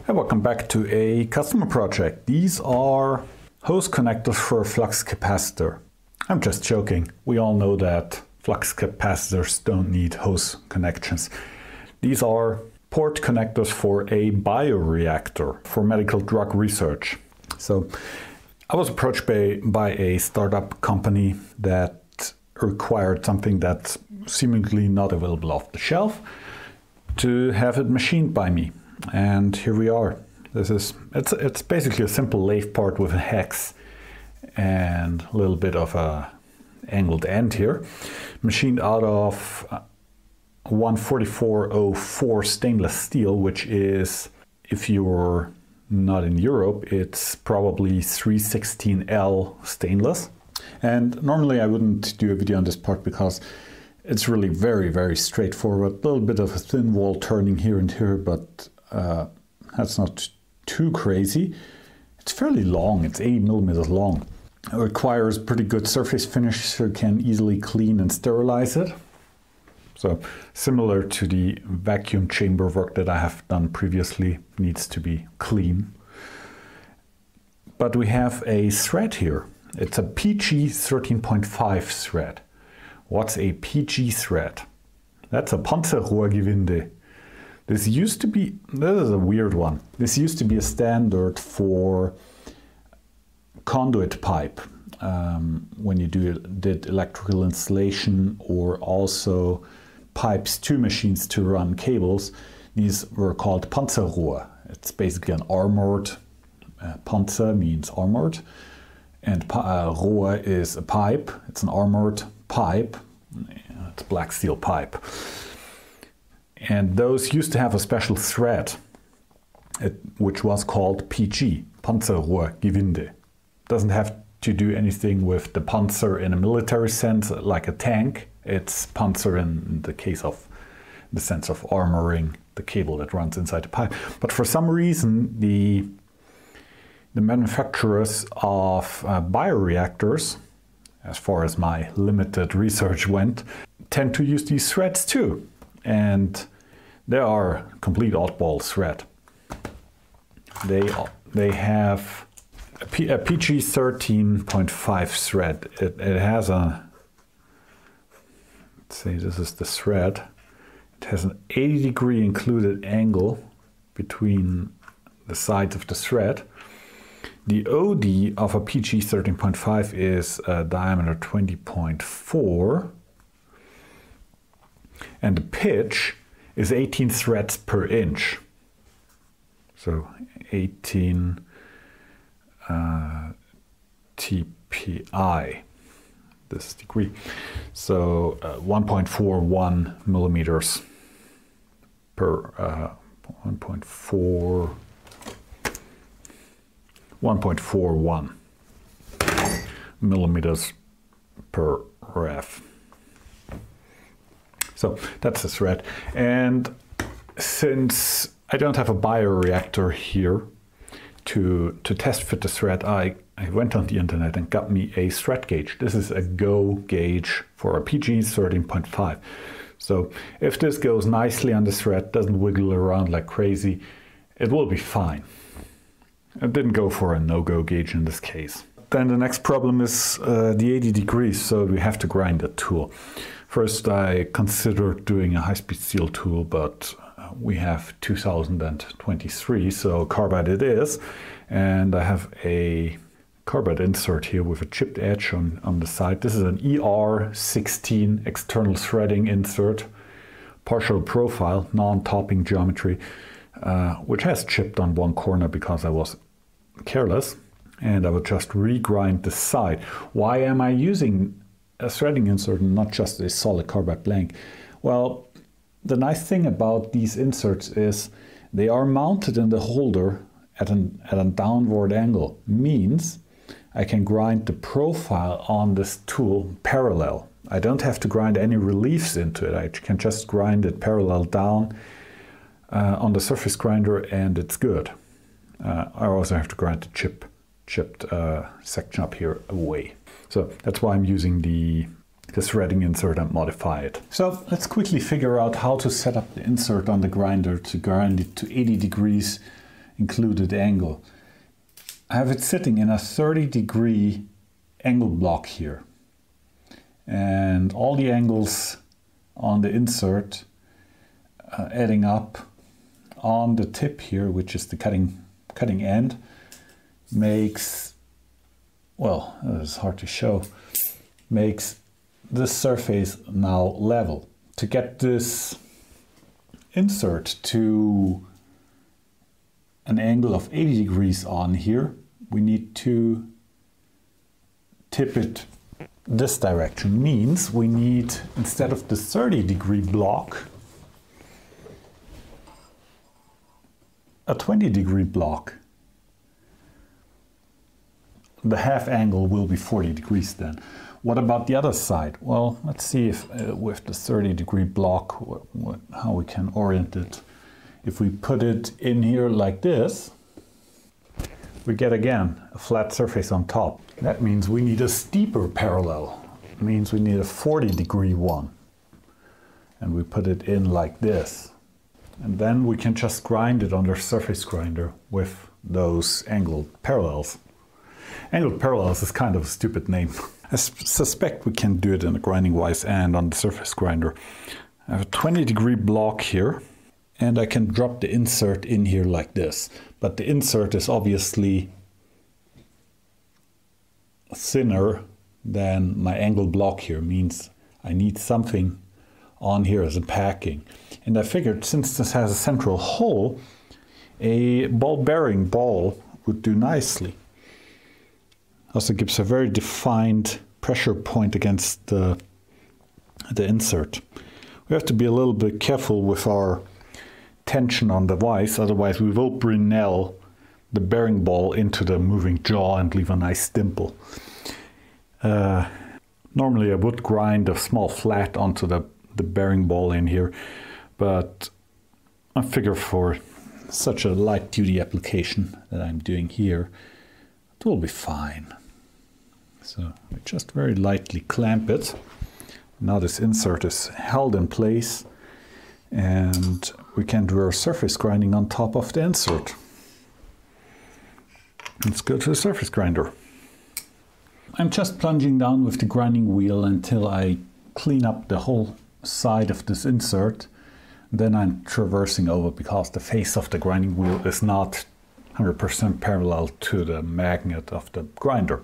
Hey, welcome back to a customer project. These are hose connectors for a flux capacitor. I'm just joking. We all know that flux capacitors don't need hose connections. These are port connectors for a bioreactor for medical drug research. So I was approached by a startup company that required something that's seemingly not available off the shelf to have it machined by me. And here we are. It's basically a simple lathe part with a hex and a little bit of a angled end here, machined out of 14404 stainless steel, which is, if you're not in Europe, it's probably 316L stainless. And normally I wouldn't do a video on this part because it's really very, very straightforward. A little bit of a thin wall turning here and here, but that's not too crazy. It's fairly long, it's 80 millimeters long. It requires pretty good surface finish so you can easily clean and sterilize it. So similar to the vacuum chamber work that I have done previously, needs to be clean. But we have a thread here. It's a PG 13.5 thread. What's a PG thread? That's a Panzerrohrgewinde. This is a weird one. This used to be a standard for conduit pipe when you did electrical installation, or also pipes to machines to run cables. These were called Panzerrohr. It's basically an armored, Panzer means armored, and Rohr is a pipe. It's an armored pipe. It's black steel pipe. And those used to have a special thread, which was called PG, Panzerrohrgewinde. Doesn't have to do anything with the panzer in a military sense, like a tank. It's panzer in the case of the sense of armoring the cable that runs inside the pipe. But for some reason, the manufacturers of bioreactors, as far as my limited research went, tend to use these threads too. And they are a complete oddball thread. They have a PG 13.5 thread. It has a, let's say this is the thread. It has an 80-degree included angle between the sides of the thread. The OD of a PG 13.5 is a diameter 20.4, and the pitch is 18 threads per inch. So 18 TPI, this degree. So 1.41 millimeters per 1.41 millimeters per ref. So that's the thread. And since I don't have a bioreactor here to test fit the thread, I went on the internet and got me a thread gauge. This is a Go gauge for a PG 13.5. So if this goes nicely on the thread, doesn't wiggle around like crazy, it will be fine. I didn't go for a no-go gauge in this case. Then the next problem is the 80 degrees, so we have to grind the tool. First, I considered doing a high-speed steel tool, but we have 2023, so carbide it is. And I have a carbide insert here with a chipped edge on the side. This is an ER16 external threading insert, partial profile, non-topping geometry, which has chipped on one corner because I was careless. And I would just regrind the side. Why am I using a threading insert and not just a solid carbide blank? Well, the nice thing about these inserts is they are mounted in the holder at a downward angle. Means I can grind the profile on this tool parallel. I don't have to grind any reliefs into it. I can just grind it parallel down on the surface grinder and it's good. I also have to grind the chipped section up here away. So that's why I'm using the threading insert and modify it. So let's quickly figure out how to set up the insert on the grinder to grind it to 80 degrees included angle. I have it sitting in a 30-degree angle block here. And all the angles on the insert adding up on the tip here, which is the cutting end, makes, well, it's hard to show, makes this surface now level. To get this insert to an angle of 80 degrees on here, we need to tip it this direction. Means we need, instead of the 30-degree block, a 20-degree block. The half angle will be 40 degrees then. What about the other side? Well, let's see if with the 30-degree block how we can orient it. If we put it in here like this, we get again a flat surface on top. That means we need a steeper parallel. It means we need a 40-degree one. And we put it in like this. And then we can just grind it on the surface grinder with those angled parallels. Angled parallels is kind of a stupid name. I suspect we can do it in a grinding vise and on the surface grinder. I have a 20-degree block here, and I can drop the insert in here like this. But the insert is obviously thinner than my angled block here. Means I need something on here as a packing. And I figured, since this has a central hole, a ball bearing ball would do nicely. Also gives a very defined pressure point against the insert. We have to be a little bit careful with our tension on the vise, otherwise we will Brinell the bearing ball into the moving jaw and leave a nice dimple. Normally I would grind a small flat onto the bearing ball in here, but I figure for such a light duty application that I'm doing here, it will be fine. So we just very lightly clamp it. Now this insert is held in place, and we can do our surface grinding on top of the insert. Let's go to the surface grinder. I'm just plunging down with the grinding wheel until I clean up the whole side of this insert. Then I'm traversing over, because the face of the grinding wheel is not 100% parallel to the magnet of the grinder.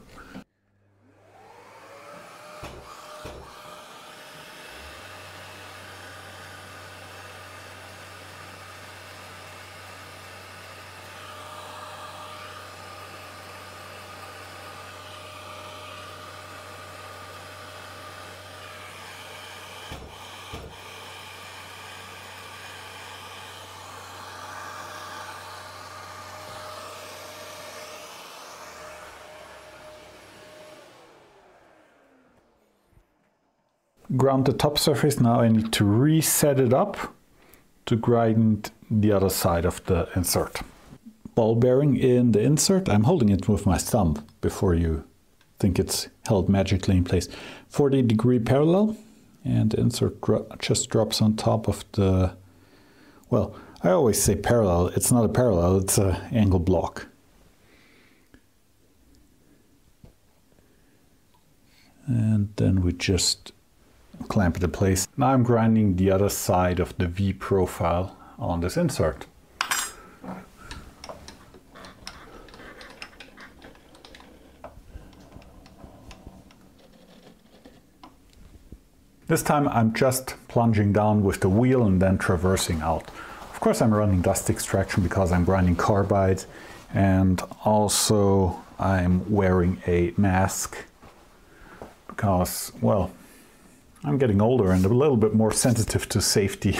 Ground the top surface. Now I need to reset it up to grind the other side of the insert. Ball bearing in the insert. I'm holding it with my thumb before you think it's held magically in place. 40-degree parallel, and the insert just drops on top of the, well, I always say parallel. It's not a parallel, it's an angle block. And then we just clamp it in place. Now I'm grinding the other side of the V profile on this insert. This time I'm just plunging down with the wheel and then traversing out. Of course I'm running dust extraction because I'm grinding carbide, and also I'm wearing a mask because, well, I'm getting older and a little bit more sensitive to safety.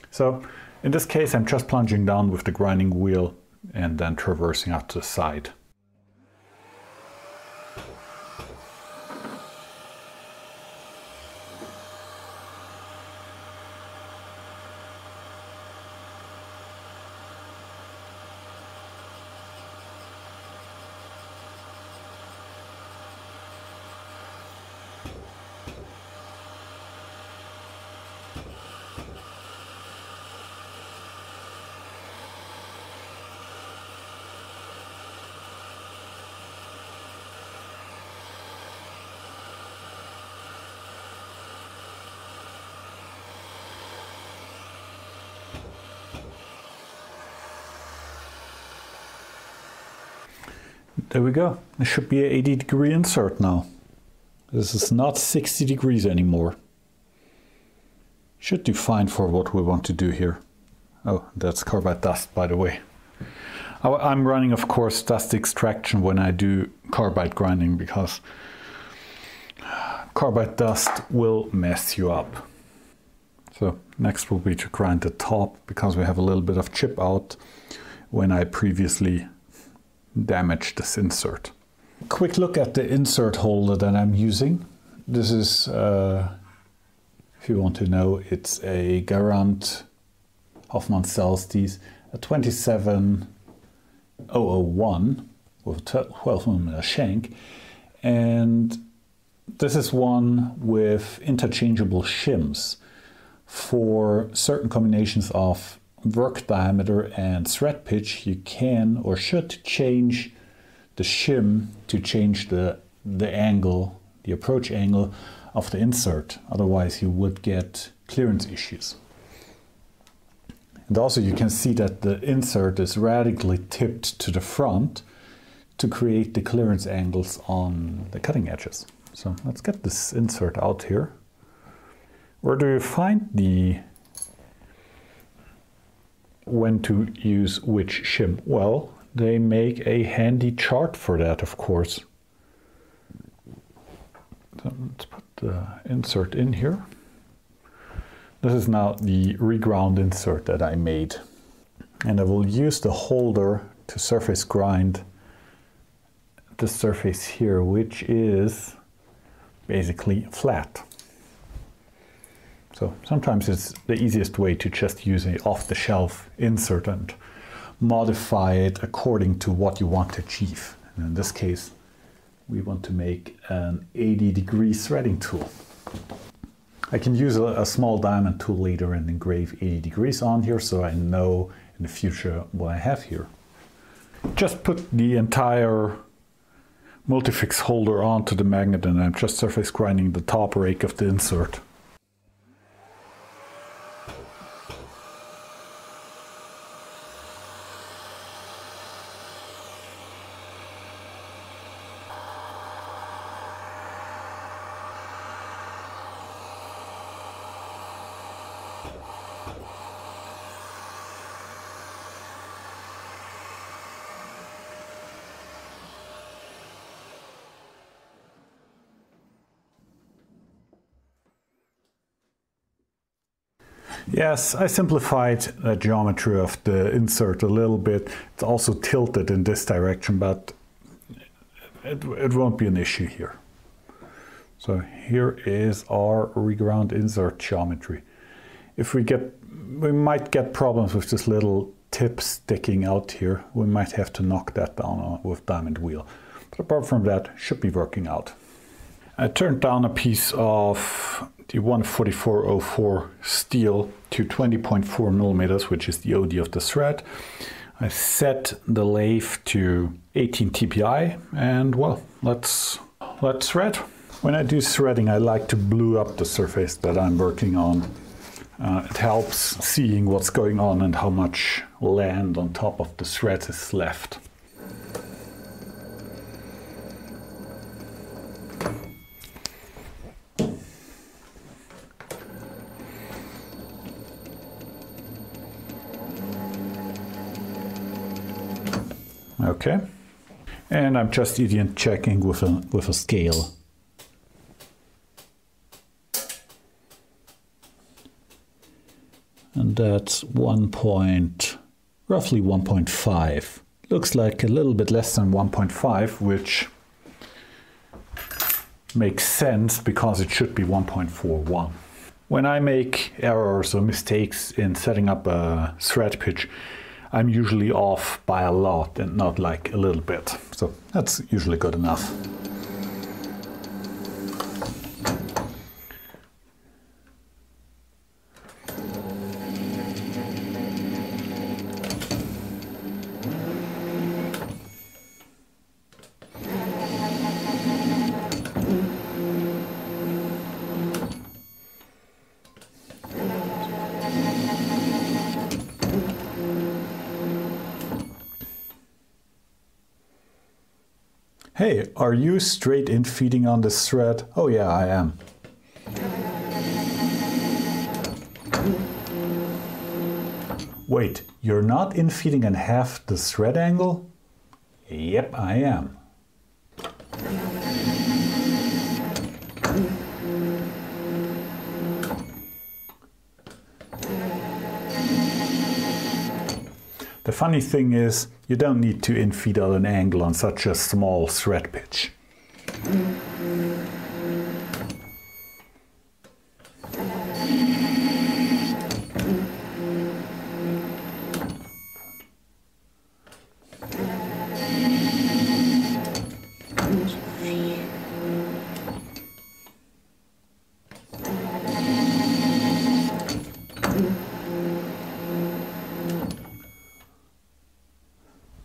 So in this case I'm just plunging down with the grinding wheel and then traversing out to the side. there we go. It should be an 80-degree insert now. This is not 60 degrees anymore. Should do fine for what we want to do here. Oh, that's carbide dust, by the way. I'm running, of course, dust extraction when I do carbide grinding, because carbide dust will mess you up. So next will be to grind the top, because we have a little bit of chip out when I previously damaged this insert. Quick look at the insert holder that I'm using. This is, if you want to know, it's a Garant Hoffmann sells these, a 27001 with a 12mm shank, and this is one with interchangeable shims for certain combinations of work diameter and thread pitch. You can or should change the shim to change the angle, the approach angle of the insert. Otherwise you would get clearance issues. And also you can see that the insert is radically tipped to the front to create the clearance angles on the cutting edges. So let's get this insert out here. Where do you find when to use which shim? Well, they make a handy chart for that, of course. So let's put the insert in here. This is now the reground insert that I made. And I will use the holder to surface grind the surface here, which is basically flat. So sometimes it's the easiest way to just use an off-the-shelf insert and modify it according to what you want to achieve. And in this case, we want to make an 80-degree threading tool. I can use a small diamond tool later and engrave 80 degrees on here, so I know in the future what I have here. Just put the entire multifix holder onto the magnet, and I'm just surface grinding the top rake of the insert. Yes, I simplified the geometry of the insert a little bit. It's also tilted in this direction, but it won't be an issue here. So here is our reground insert geometry. If we might get problems with this little tip sticking out here. We might have to knock that down with diamond wheel. But apart from that, should be working out. I turned down a piece of the 14404 steel to 20.4 millimeters, which is the OD of the thread. I set the lathe to 18 TPI, and well, let's thread. When I do threading, I like to blue up the surface that I'm working on. It helps seeing what's going on and how much land on top of the thread is left. Okay, and I'm just idiot checking with a scale. And that's roughly 1.5. Looks like a little bit less than 1.5, which makes sense because it should be 1.41. When I make errors or mistakes in setting up a thread pitch, I'm usually off by a lot and not like a little bit. So that's usually good enough. Hey, are you straight in feeding on this thread? Oh yeah, I am. Wait, you're not in feeding in half the thread angle? Yep, I am. The funny thing is, you don't need to infeed at an angle on such a small thread pitch.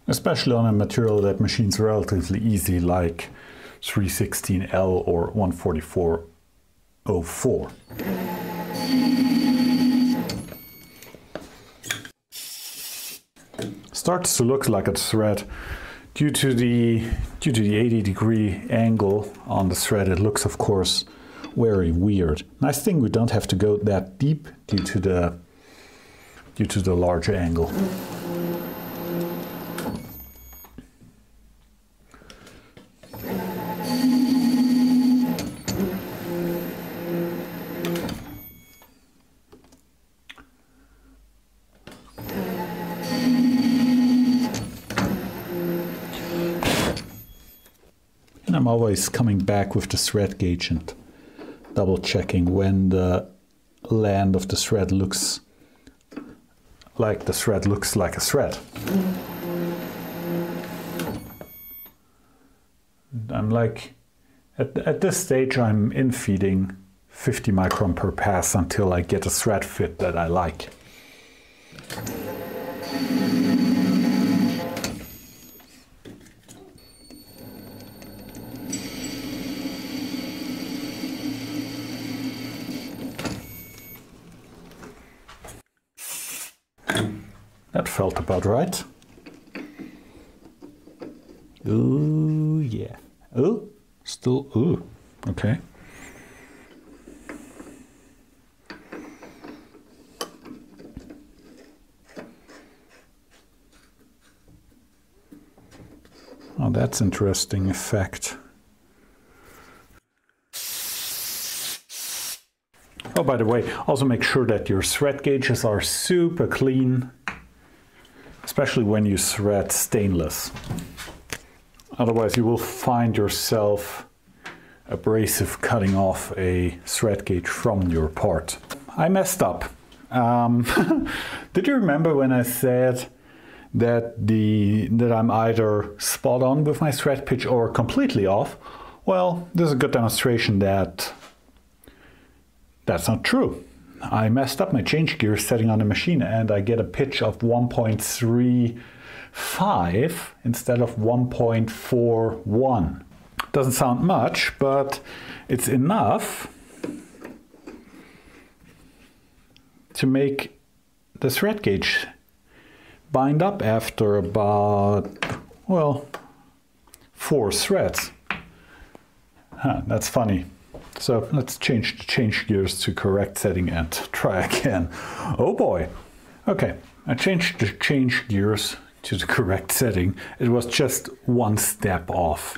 Especially on a material that machines relatively easy, like 316L or 14404. Starts to look like a thread. Due to the 80-degree angle on the thread, it looks, of course, very weird. Nice thing we don't have to go that deep due to the larger angle. I'm always coming back with the thread gauge and double checking when the land of the thread looks like a thread. I'm like, at this stage I'm infeeding 50 micron per pass until I get a thread fit that I like. That felt about right. Ooh, yeah. Oh, still, ooh, okay. Oh, that's interesting effect. Oh, by the way, also make sure that your thread gauges are super clean, especially when you thread stainless. Otherwise you will find yourself abrasive cutting off a thread gauge from your part. I messed up. Did you remember when I said that I'm either spot on with my thread pitch or completely off? Well, this is a good demonstration that that's not true. I messed up my change gear setting on the machine and I get a pitch of 1.35 instead of 1.41. Doesn't sound much, but it's enough to make the thread gauge bind up after about, well, 4 threads. Huh, that's funny. So let's change gears to correct setting and try again. Oh boy. Okay, I changed the change gears to the correct setting. It was just 1 step off.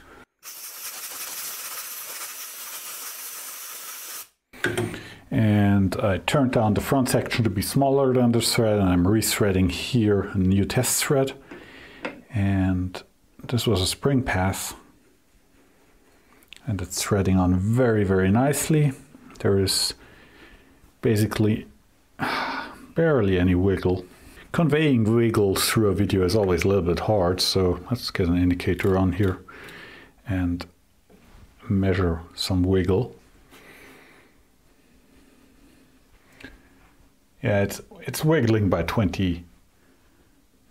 And I turned down the front section to be smaller than the thread, and I'm rethreading here a new test thread. And this was a spring pass. And it's threading on very, very nicely. There is basically barely any wiggle. Conveying wiggle through a video is always a little bit hard, so let's get an indicator on here and measure some wiggle. Yeah, it's wiggling by 20,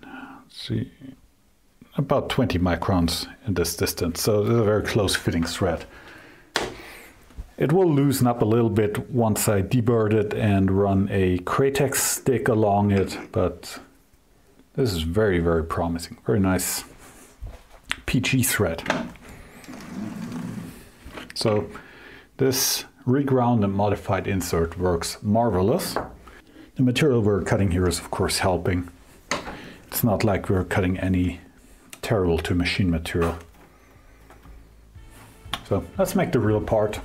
let's see, about 20 microns in this distance, so this is a very close fitting thread. It will loosen up a little bit once I deburr it and run a Cratex stick along it, but this is very, very promising. Very nice PG thread. So this reground and modified insert works marvelous. The material we're cutting here is of course helping. It's not like we're cutting any terrible to machine material. So let's make the real part.